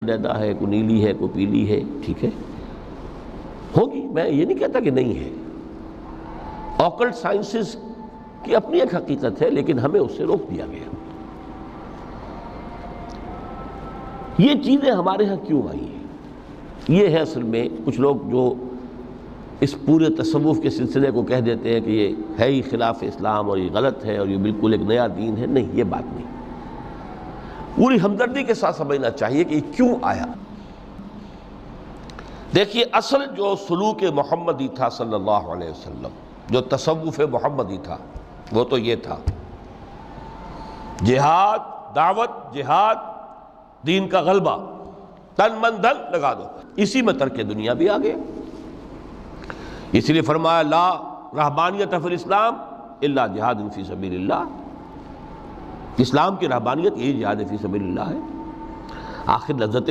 علیحدہ ہے، کوئی نیلی ہے، کوئی پیلی ہے، ٹھیک ہے، ہوگی، میں یہ نہیں کہتا کہ نہیں ہے۔ آکلٹ سائنسز کی اپنی ایک حقیقت ہے، لیکن ہمیں اس سے روک دیا گیا۔ یہ چیزیں ہمارے ہاں کیوں آئی ہیں؟ یہ ہے اصل میں کچھ لوگ جو اس پورے تصوف کے سلسلے کو کہہ دیتے ہیں کہ یہ ہے ہی خلاف اسلام اور یہ غلط ہے اور یہ بالکل ایک نیا دین ہے۔ نہیں، یہ بات نہیں، پوری ہمدردی کے ساتھ سمجھنا چاہیے کہ یہ کیوں آیا۔ دیکھیے، اصل جو سلوک محمدی تھا صلی اللہ علیہ وسلم، جو تصوف محمدی تھا، وہ تو یہ تھا جہاد، دعوت، جہاد، دین کا غلبہ، تن من دھن لگا دو، اسی میں ترک دنیا بھی آ گیا۔ اس لیے فرمایا لا رہبانیت فی الاسلام الا جہاد فی سبیل اللہ، اسلام کی رہبانیت یہی جہاد فی سبیل اللہ ہے۔ آخر لذت